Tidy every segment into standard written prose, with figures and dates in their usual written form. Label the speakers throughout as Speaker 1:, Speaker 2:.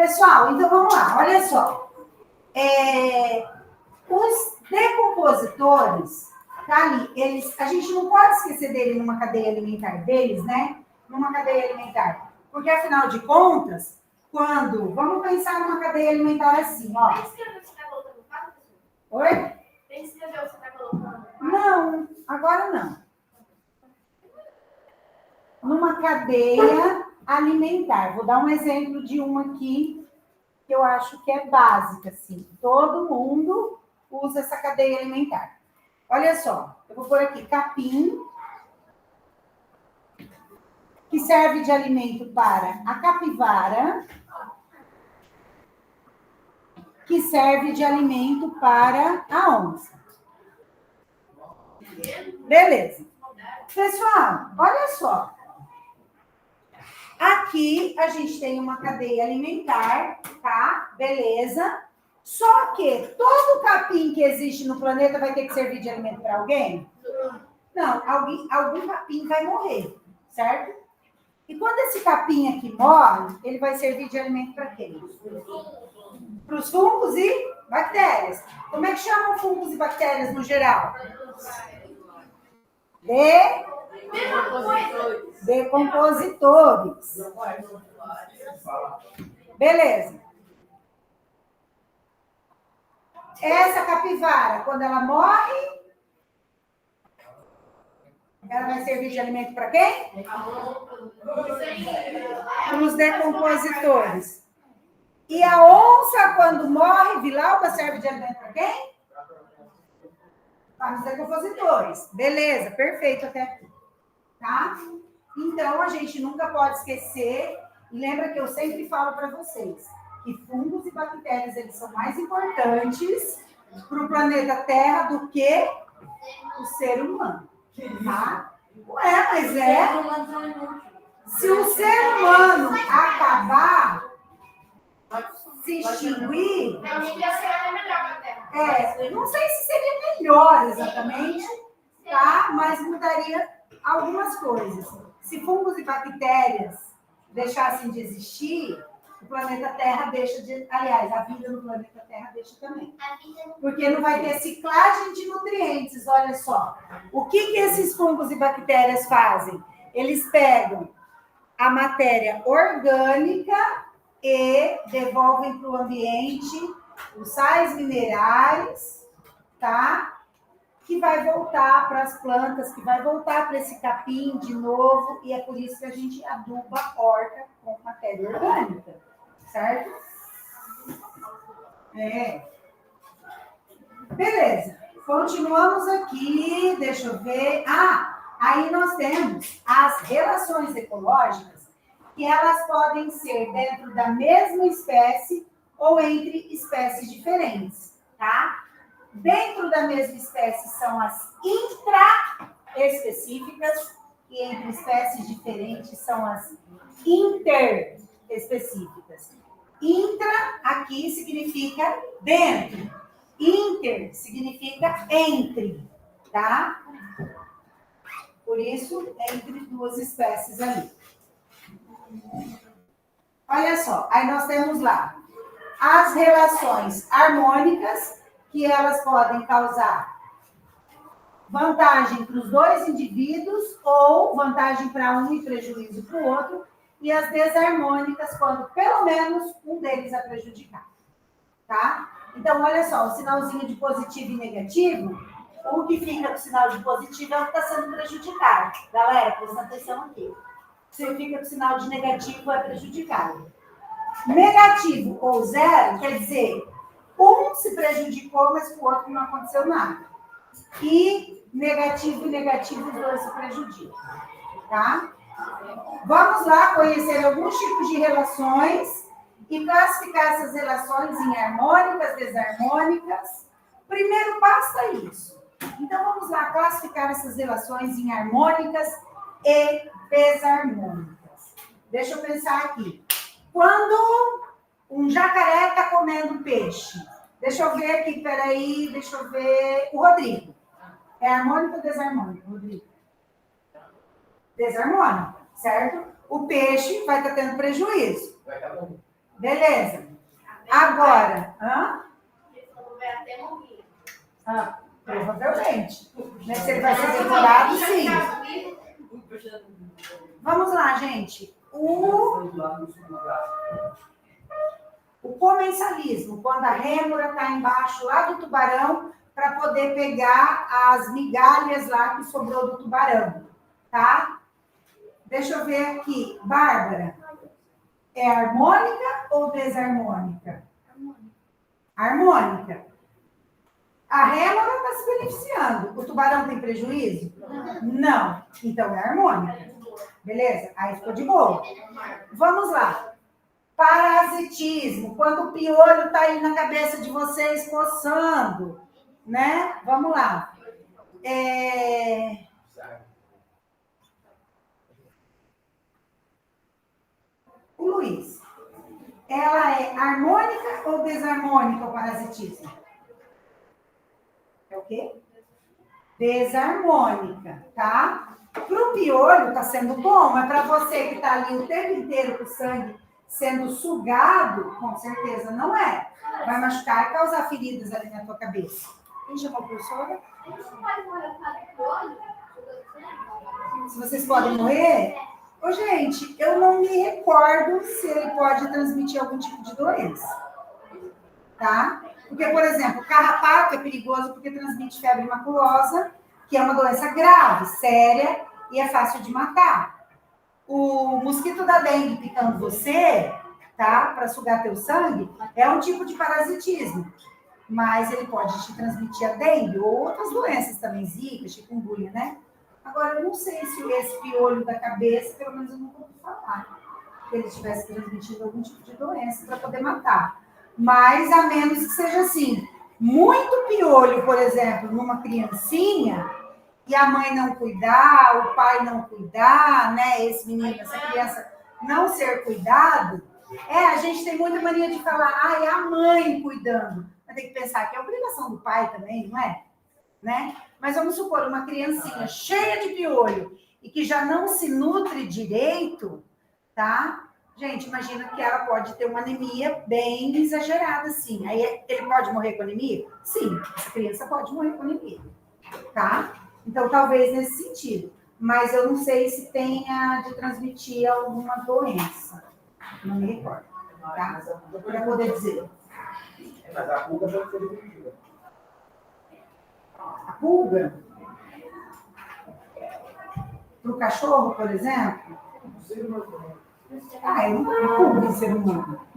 Speaker 1: Pessoal, então vamos lá, olha só. Os decompositores, tá ali, a gente não pode esquecer dele numa cadeia alimentar deles, né? Numa cadeia alimentar. Porque, afinal de contas, vamos pensar numa cadeia alimentar assim, ó.
Speaker 2: Tem que escrever o que você está colocando no quadro, professor?
Speaker 1: Oi?
Speaker 2: Tem que escrever o que você está colocando no quadro?
Speaker 1: Não, agora não. Numa cadeia alimentar. Vou dar um exemplo de uma aqui que eu acho que é básica, assim. Todo mundo usa essa cadeia alimentar. Olha só, eu vou pôr aqui capim, que serve de alimento para a capivara, que serve de alimento para a onça. Beleza. Pessoal, olha só. Aqui a gente tem uma cadeia alimentar, tá? Beleza. Só que todo capim que existe no planeta vai ter que servir de alimento para alguém? Não, algum capim vai morrer, certo? E quando esse capim aqui morre, ele vai servir de alimento para quem? Para os fungos e bactérias. Como é que chamam fungos e bactérias no geral? Decompositores. Beleza. Essa capivara, quando ela morre, ela vai servir de alimento para quem? Para os decompositores. E a onça, quando morre, Vilauba, serve de alimento para quem? Para os decompositores. Beleza, perfeito até aqui. Tá? Então, a gente nunca pode esquecer, e lembra que eu sempre falo para vocês, que fungos e bactérias, eles são mais importantes para o planeta Terra do que o ser humano. Tá? Ué, mas é. Se o ser humano acabar, se extinguir, não sei se seria melhor exatamente, tá? Mas mudaria algumas coisas. Se fungos e bactérias deixassem de existir, o planeta Terra deixa de... Aliás, a vida no planeta Terra deixa também. Porque não vai ter ciclagem de nutrientes, olha só. O que esses fungos e bactérias fazem? Eles pegam a matéria orgânica e devolvem para o ambiente os sais minerais, tá? Que vai voltar para as plantas, que vai voltar para esse capim de novo, e é por isso que a gente aduba a horta com matéria orgânica, certo? Beleza. Continuamos aqui, deixa eu ver. Aí nós temos as relações ecológicas, que elas podem ser dentro da mesma espécie ou entre espécies diferentes, tá? Dentro da mesma espécie são as intraespecíficas e entre espécies diferentes são as interespecíficas. Intra aqui significa dentro, inter significa entre, tá? Por isso, entre duas espécies ali. Olha só, aí nós temos lá as relações harmônicas, que elas podem causar vantagem para os dois indivíduos ou vantagem para um e prejuízo para o outro, e as desarmônicas, quando pelo menos um deles é prejudicado, tá? Então, olha só, o sinalzinho de positivo e negativo, o que fica com o sinal de positivo é o que está sendo prejudicado. Galera, presta atenção aqui. Se fica com o sinal de negativo, é prejudicado. Negativo ou zero quer dizer um se prejudicou, mas com o outro não aconteceu nada. E negativo, os dois se prejudicam. Tá? Vamos lá conhecer alguns tipos de relações e classificar essas relações em harmônicas, desarmônicas. Primeiro basta isso. Então, vamos lá classificar essas relações em harmônicas e desarmônicas. Deixa eu pensar aqui. Quando um jacaré está comendo peixe. Deixa eu ver aqui, peraí, deixa eu ver. O Rodrigo. É harmônico ou desarmônico, Rodrigo? Desarmônico, certo? O peixe vai estar tendo prejuízo.
Speaker 3: Vai estar bom.
Speaker 1: Beleza. Agora,
Speaker 2: Ele falou, vai até morrer.
Speaker 1: Provavelmente. Né? Se ele vai ser devorado, sim. Vamos lá, gente. O comensalismo, quando a rêmora está embaixo lá do tubarão, para poder pegar as migalhas lá que sobrou do tubarão, tá? Deixa eu ver aqui. Bárbara, é harmônica ou desarmônica? Harmônica. A rêmora está se beneficiando. O tubarão tem prejuízo? Não. Então é harmônica. Beleza? Aí ficou de boa. Vamos lá. Parasitismo. Quando o piolho está aí na cabeça de vocês coçando. Né? Vamos lá. O Luiz. Ela é harmônica ou desarmônica o parasitismo? É o quê? Desarmônica, tá? Para o piolho tá sendo bom, mas para você que tá ali o tempo inteiro com o sangue sendo sugado, com certeza não é. Vai machucar e causar feridas ali na tua cabeça. Quem chamou a professora? Se vocês podem morrer? Ô, gente, eu não me recordo se ele pode transmitir algum tipo de doença. Tá? Porque, por exemplo, carrapato é perigoso porque transmite febre maculosa, que é uma doença grave, séria e é fácil de matar. O mosquito da dengue picando você, tá? Para sugar teu sangue, é um tipo de parasitismo. Mas ele pode te transmitir a dengue ou outras doenças também, zika, chikungunya, né? Agora, eu não sei se esse piolho da cabeça, pelo menos eu não vou falar, que ele estivesse transmitindo algum tipo de doença para poder matar. Mas, a menos que seja assim, muito piolho, por exemplo, numa criancinha, e a mãe não cuidar, o pai não cuidar, né? Esse menino, essa criança não ser cuidado, a gente tem muita mania de falar, é a mãe cuidando. Mas tem que pensar que é obrigação do pai também, não é? Né? Mas vamos supor, uma criancinha cheia de piolho e que já não se nutre direito, tá? Gente, imagina que ela pode ter uma anemia bem exagerada, assim. Aí ele pode morrer com anemia? Sim, essa criança pode morrer com anemia, tá? Então, talvez nesse sentido. Mas eu não sei se tenha de transmitir alguma doença. Não me recordo, tá? Para poder dizer.
Speaker 3: Mas a pulga pode ser dividida.
Speaker 1: A pulga? Para o cachorro, por exemplo? Eu não tenho pulga em ser humano.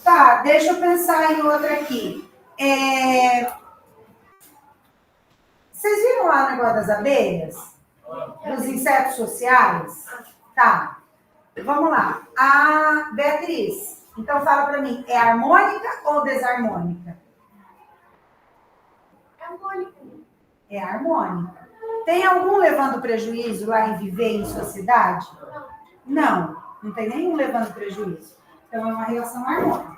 Speaker 1: Tá, deixa eu pensar em outra aqui. Vocês viram lá o negócio das abelhas? Dos insetos sociais? Tá. Vamos lá. A Beatriz. Então fala para mim, é harmônica ou desarmônica?
Speaker 2: Harmônica.
Speaker 1: É harmônica. Tem algum levando prejuízo lá em viver em sociedade? Não, não tem nenhum levando prejuízo. Então é uma relação harmônica,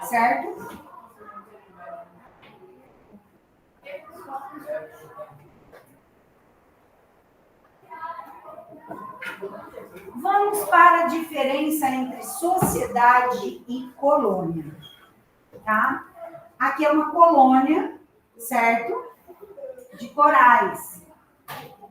Speaker 1: certo? Vamos para a diferença entre sociedade e colônia, tá? Aqui é uma colônia, certo? De corais.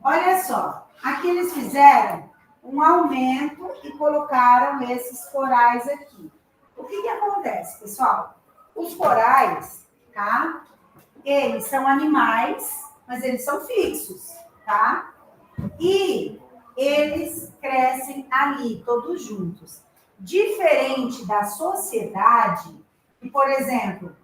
Speaker 1: Olha só, aqui eles fizeram um aumento e colocaram esses corais aqui. O que acontece, pessoal? Os corais, tá? Eles são animais, mas eles são fixos, tá? E eles crescem ali, todos juntos. Diferente da sociedade, que, por exemplo,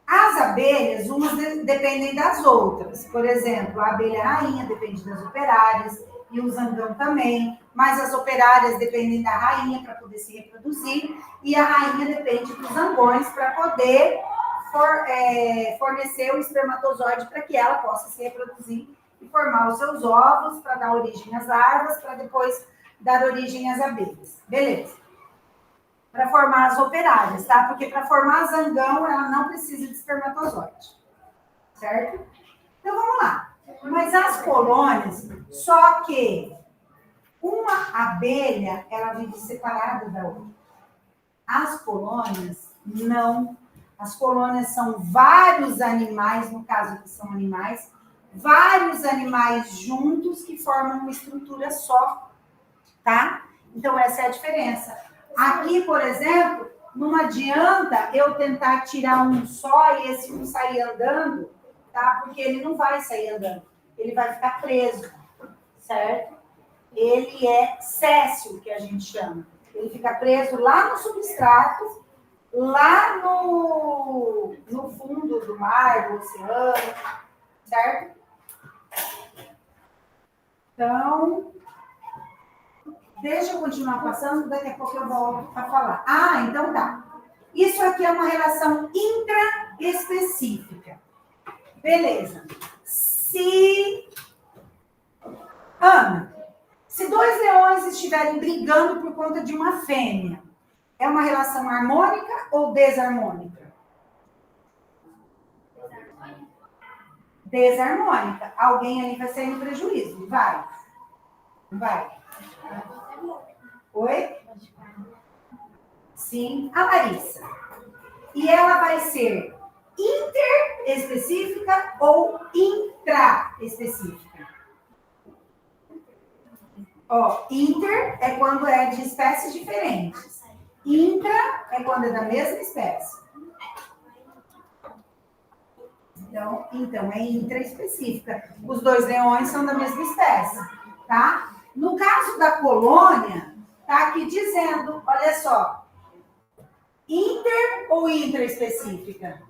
Speaker 1: as abelhas, umas dependem das outras. Por exemplo, a abelha rainha depende das operárias e o zangão também, mas as operárias dependem da rainha para poder se reproduzir e a rainha depende dos zangões para poder fornecer o espermatozoide para que ela possa se reproduzir e formar os seus ovos para dar origem às larvas, para depois dar origem às abelhas. Beleza. Para formar as operárias, tá? Porque para formar zangão, ela não precisa de espermatozoide. Certo? Então, vamos lá. Mas as colônias, só que Uma abelha, ela vive separada da outra. As colônias, não. As colônias são vários animais, no caso aqui são animais, vários animais juntos que formam uma estrutura só, tá? Então, essa é a diferença. Aqui, por exemplo, não adianta eu tentar tirar um só e esse um sair andando, tá? Porque ele não vai sair andando. Ele vai ficar preso, certo? Ele é céssio, que a gente chama. Ele fica preso lá no substrato, lá no fundo do mar, do oceano, certo? Então, deixa eu continuar passando, daqui a pouco eu volto a falar. Ah, então tá. Isso aqui é uma relação intraespecífica. Beleza. Ana, se dois leões estiverem brigando por conta de uma fêmea, é uma relação harmônica ou desarmônica? Desarmônica. Alguém ali vai sair no prejuízo, vai? Não vai? Oi? Sim, a Larissa. E ela vai ser interespecífica ou intraespecífica? Ó, inter é quando é de espécies diferentes. Intra é quando é da mesma espécie. Então é intraespecífica. Os dois leões são da mesma espécie, tá? No caso da colônia, tá aqui dizendo, olha só, inter ou intraespecífica?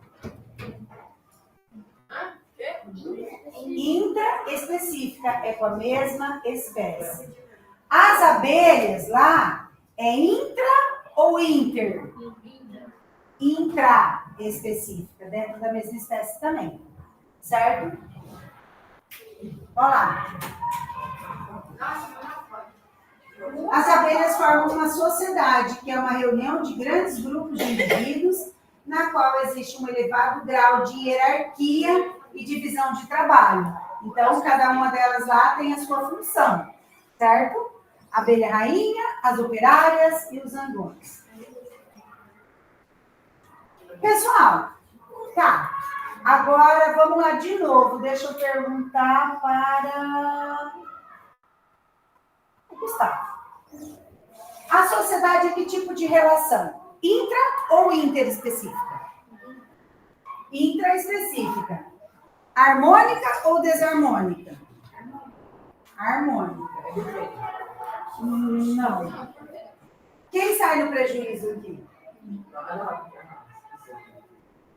Speaker 1: Intraespecífica é com a mesma espécie. As abelhas lá, é intra ou inter? Intraespecífica, dentro da mesma espécie também, certo? Olha lá. As abelhas formam uma sociedade, que é uma reunião de grandes grupos de indivíduos, na qual existe um elevado grau de hierarquia e divisão de trabalho. Então, cada uma delas lá tem a sua função, certo? A abelha rainha, as operárias e os zangões. Pessoal, tá. Agora, vamos lá de novo. Deixa eu perguntar para o Gustavo. A sociedade é que tipo de relação? Intra ou interespecífica? Intraespecífica. Harmônica ou desarmônica? Harmônica. Não. Quem sai no prejuízo aqui?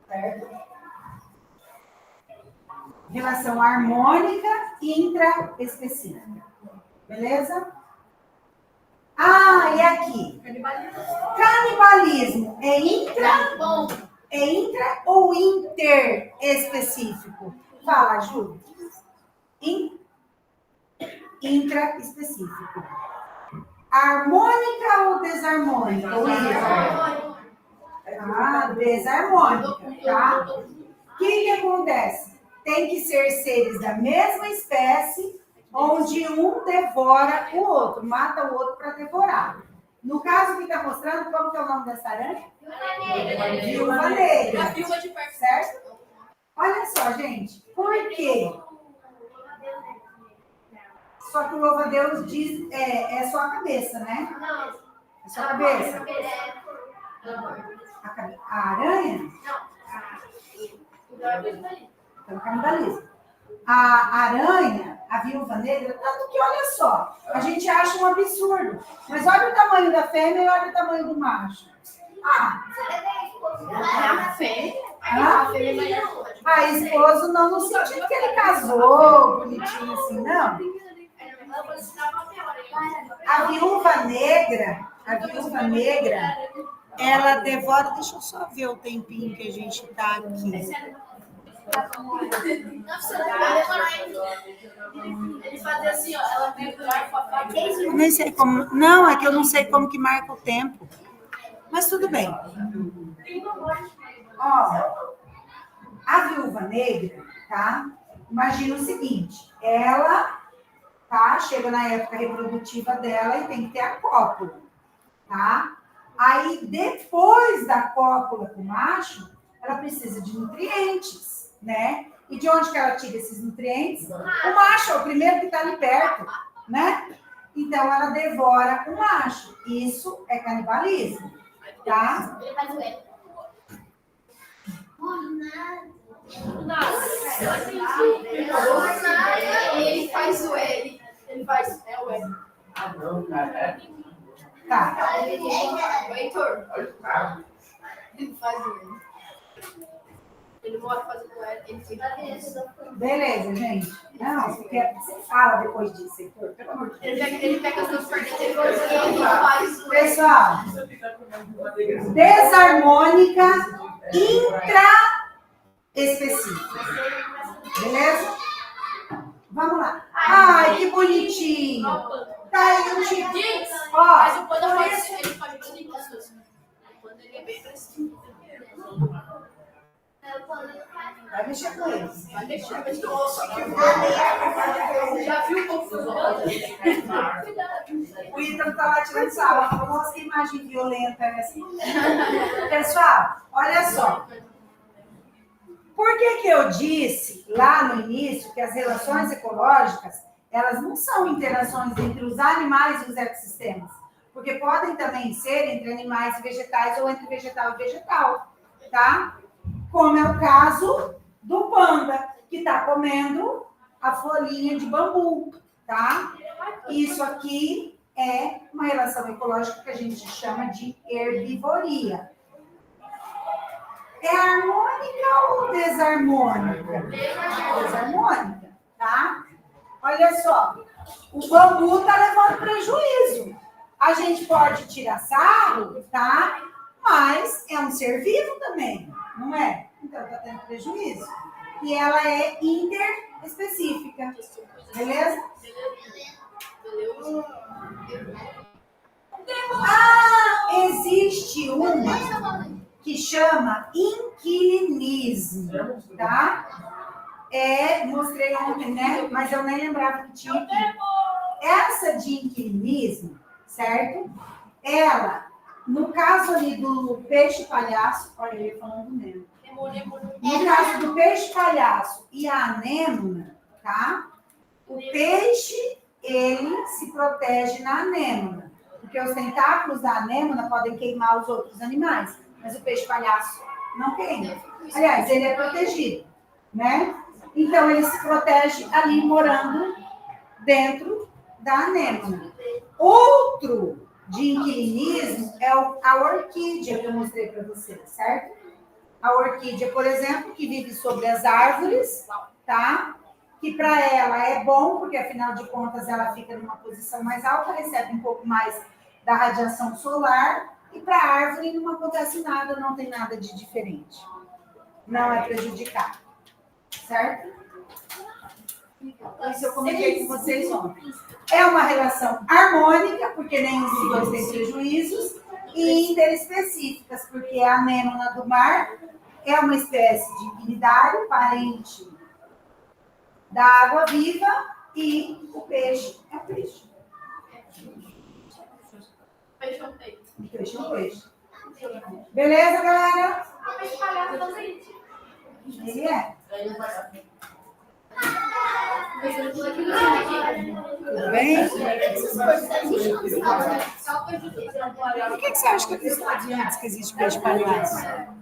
Speaker 1: Certo? Relação harmônica e intraespecífica. Beleza? Ah, e aqui? Canibalismo é intra ou interespecífico? Fala, Ju. Intraespecífico. Harmônica ou desarmônica? Ah, desarmônica, tá? O que acontece? Tem que ser seres da mesma espécie, onde um devora o outro, mata o outro para devorar. No caso que está mostrando, como que é o nome dessa aranha? Viúva negra.
Speaker 2: A viúva de perfil.
Speaker 1: Certo? Olha só, gente. Por quê? Só que o louva-a-Deus diz, é só a cabeça, né?
Speaker 2: Não.
Speaker 1: É só a cabeça. A aranha? Então, canibalismo. A aranha, a viúva negra, tanto que, olha só, a gente acha um absurdo. Mas olha o tamanho da fêmea e olha o tamanho do macho.
Speaker 2: A fêmea.
Speaker 1: A esposo não no sentido que ele casou, bonitinho assim, não. A viúva negra, ela devora. Deixa eu só ver o tempinho que a gente tá aqui.
Speaker 2: Ele fazia assim, ó. Ela pendurar com a faca.
Speaker 1: Eu nem sei como. Não, é que eu não sei como que marca o tempo. Mas tudo bem. Ó, a viúva negra, tá? Imagina o seguinte, ela tá? Chega na época reprodutiva dela e tem que ter a cópula, tá? Aí, depois da cópula com o macho, ela precisa de nutrientes, né? E de onde que ela tira esses nutrientes? O macho é o primeiro que está ali perto, né? Então, ela devora o macho. Isso é canibalismo, tá?
Speaker 2: Ele faz o L. Ele faz o L. Ele faz o L.
Speaker 3: Ah, não, cara.
Speaker 1: Tá.
Speaker 2: O Heitor.
Speaker 3: Olha o cara.
Speaker 2: Ele faz o L. Ele mora fazendo o L. Ele fica
Speaker 1: Beleza, gente. Não, você fala depois disso, Heitor, pelo amor de Deus.
Speaker 2: ele pega as duas pernas e ele faz o L.
Speaker 1: Pessoal, desarmônica intraespecífica. Beleza? Vamos lá. Ai, que bonitinho. Tá aí um tipo.
Speaker 2: Mas
Speaker 1: Ó,
Speaker 2: o panda faz, ele faz isso. O panda ele é bem preciso.
Speaker 1: vai mexer com eles.
Speaker 2: Vai deixar, mas nossa, que já viu como funciona?
Speaker 1: O Ítalo tá lá tirando sal. Falou, nossa, que imagem violenta essa. Pessoal, olha só. Por que eu disse lá no início que as relações ecológicas, elas não são interações entre os animais e os ecossistemas? Porque podem também ser entre animais e vegetais ou entre vegetal e vegetal, tá? Como é o caso do panda, que está comendo a folhinha de bambu, tá? Isso aqui é uma relação ecológica que a gente chama de herbivoria. É harmônica ou desarmônica? Desarmônica, tá? Olha só, o bambu está levando prejuízo. A gente pode tirar sarro, tá? Mas é um ser vivo também, não é? Então está tendo prejuízo. E ela é interespecífica, beleza? Ah, existe uma que chama inquilinismo, tá? Mostrei ontem, né? Mas eu nem lembrava que tinha aqui. Essa de inquilinismo, certo? Ela, no caso ali do peixe palhaço, olha, eu ia falando mesmo. No caso do peixe palhaço e a anêmona, tá? O peixe, ele se protege na anêmona, porque os tentáculos da anêmona podem queimar os outros animais, mas o peixe palhaço não queima. Aliás, ele é protegido, né? Então, ele se protege ali morando dentro da anêmona. Outro de inquilinismo é a orquídea que eu mostrei para vocês, certo? A orquídea, por exemplo, que vive sobre as árvores, tá? Que para ela é bom, porque afinal de contas ela fica numa posição mais alta, recebe um pouco mais da radiação solar, e para a árvore não acontece nada, não tem nada de diferente. Não é prejudicado, certo? Isso eu comentei com vocês ontem. É uma relação harmônica, porque nenhum dos dois tem prejuízos, e interespecíficas, porque a anêmona do mar é uma espécie de quinidário, parente da água viva, e o peixe é um peixe.
Speaker 2: Peixe é um peixe.
Speaker 1: O peixe é um peixe. Beleza, galera?
Speaker 2: O peixe palhaço também.
Speaker 1: Ele é. Tudo bem? Por que você acha que eu disse antes que existe peixe palhaço?